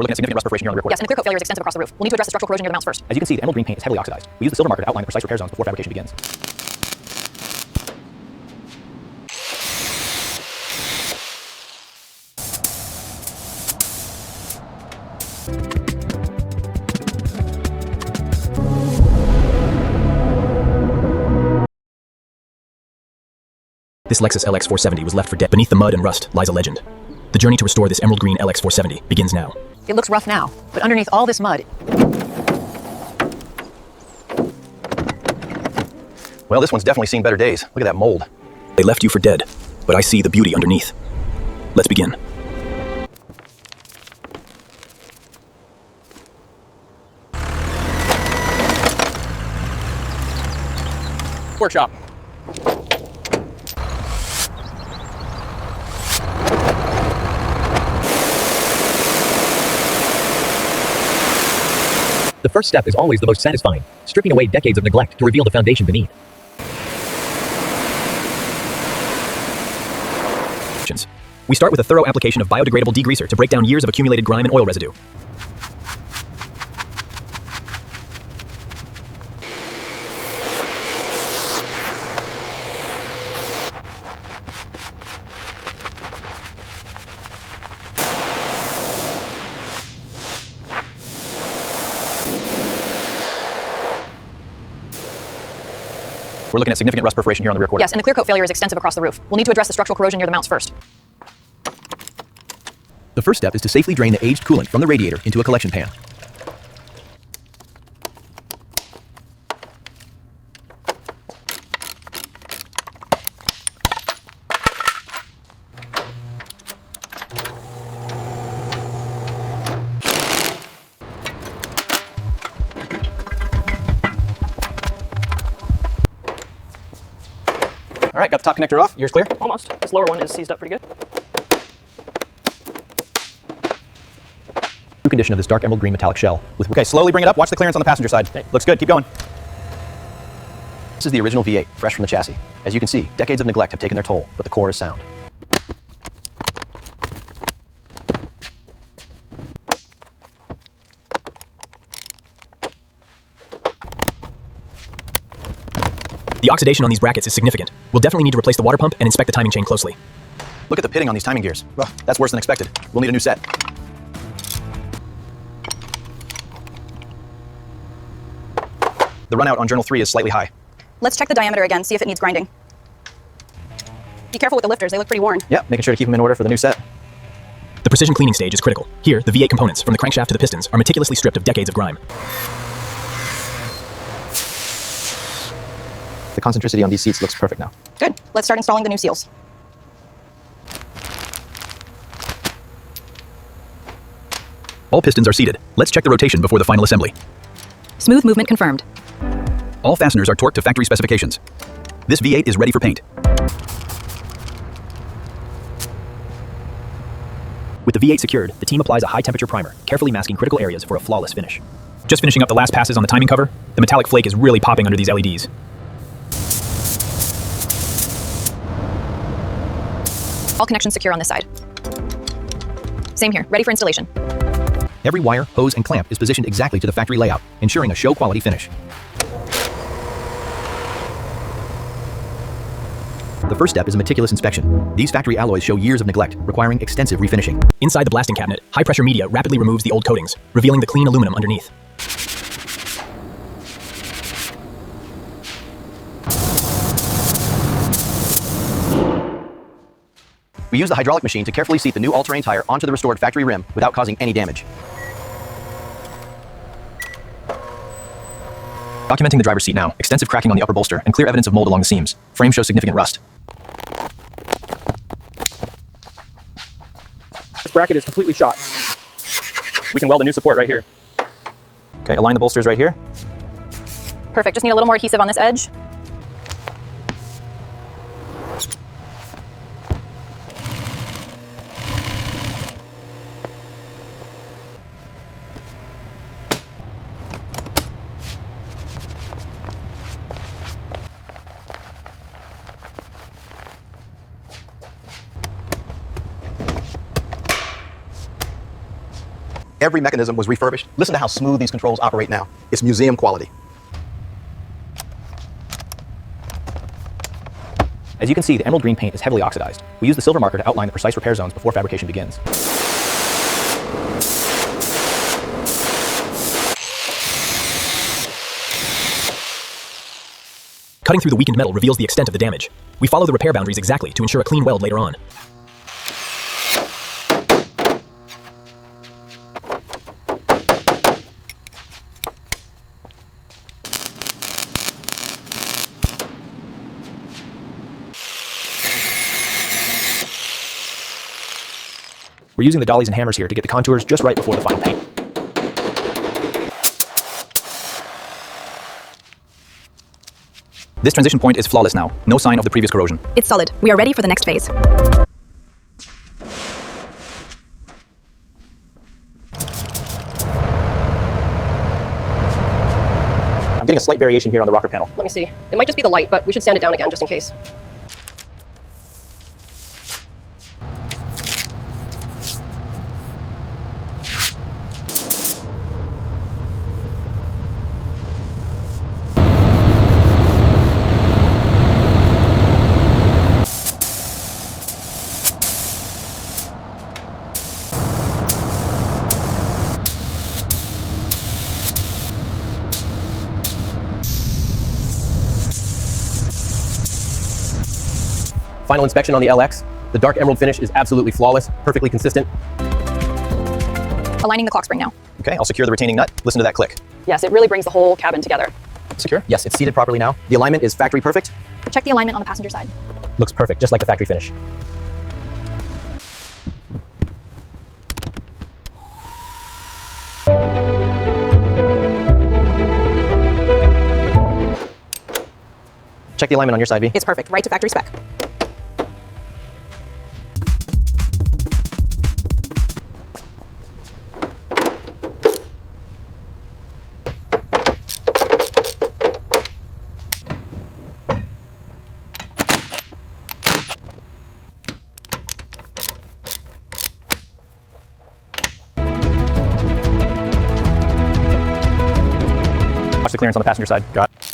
We're looking at significant rust perforation here on the rear quarter. Yes, and the clear coat failure is extensive across the roof. We'll need to address the structural corrosion near the mounts first. As you can see, the emerald green paint is heavily oxidized. We use the silver marker to outline the precise repair zones before fabrication begins. This Lexus LX470 was left for dead. Beneath the mud and rust lies a legend. The journey to restore this emerald green LX470 begins now. It looks rough now, but underneath all this mud... Well, this one's definitely seen better days. Look at that mold. They left you for dead, but I see the beauty underneath. Let's begin. Workshop. The first step is always the most satisfying, stripping away decades of neglect to reveal the foundation beneath. We start with a thorough application of biodegradable degreaser to break down years of accumulated grime and oil residue. We're looking at significant rust perforation here on the rear quarter. Yes, and the clear coat failure is extensive across the roof. We'll need to address the structural corrosion near the mounts first. The first step is to safely drain the aged coolant from the radiator into a collection pan. All right, got the top connector off. Yours clear? Almost. This lower one is seized up pretty good. True condition of this dark emerald green metallic shell. Okay, slowly bring it up. Watch the clearance on the passenger side. Okay. Looks good. Keep going. This is the original V8, fresh from the chassis. As you can see, decades of neglect have taken their toll, but the core is sound. The oxidation on these brackets is significant. We'll definitely need to replace the water pump and inspect the timing chain closely. Look at the pitting on these timing gears. Well, that's worse than expected. We'll need a new set. The runout on journal 3 is slightly high. Let's check the diameter again, see if it needs grinding. Be careful with the lifters, they look pretty worn. Yeah, making sure to keep them in order for the new set. The precision cleaning stage is critical. Here, the V8 components, from the crankshaft to the pistons, are meticulously stripped of decades of grime. The concentricity on these seats looks perfect now. Good. Let's start installing the new seals. All pistons are seated. Let's check the rotation before the final assembly. Smooth movement confirmed. All fasteners are torqued to factory specifications. This V8 is ready for paint. With the V8 secured, the team applies a high-temperature primer, carefully masking critical areas for a flawless finish. Just finishing up the last passes on the timing cover, the metallic flake is really popping under these LEDs. All connections secure on this side. Same here, ready for installation. Every wire, hose, and clamp is positioned exactly to the factory layout, ensuring a show-quality finish. The first step is a meticulous inspection. These factory alloys show years of neglect, requiring extensive refinishing. Inside the blasting cabinet, high-pressure media rapidly removes the old coatings, revealing the clean aluminum underneath. We use the hydraulic machine to carefully seat the new all-terrain tire onto the restored factory rim without causing any damage. Documenting the driver's seat now. Extensive cracking on the upper bolster and clear evidence of mold along the seams. Frame shows significant rust. This bracket is completely shot. We can weld a new support right here. Okay, align the bolsters right here. Perfect, just need a little more adhesive on this edge. Every mechanism was refurbished. Listen to how smooth these controls operate now. It's museum quality. As you can see, the emerald green paint is heavily oxidized. We use the silver marker to outline the precise repair zones before fabrication begins. Cutting through the weakened metal reveals the extent of the damage. We follow the repair boundaries exactly to ensure a clean weld later on. We're using the dollies and hammers here to get the contours just right before the final paint. This transition point is flawless now. No sign of the previous corrosion. It's solid. We are ready for the next phase. I'm getting a slight variation here on the rocker panel. Let me see. It might just be the light, but we should sand it down again just in case. Final inspection on the LX. The dark emerald finish is absolutely flawless, perfectly consistent. Aligning the clock spring now. Okay, I'll secure the retaining nut. Listen to that click. Yes, it really brings the whole cabin together. Secure? Yes, it's seated properly now. The alignment is factory perfect. Check the alignment on the passenger side. Looks perfect, just like the factory finish. Check the alignment on your side, V. It's perfect, right to factory spec. Watch the clearance on the passenger side. Got it.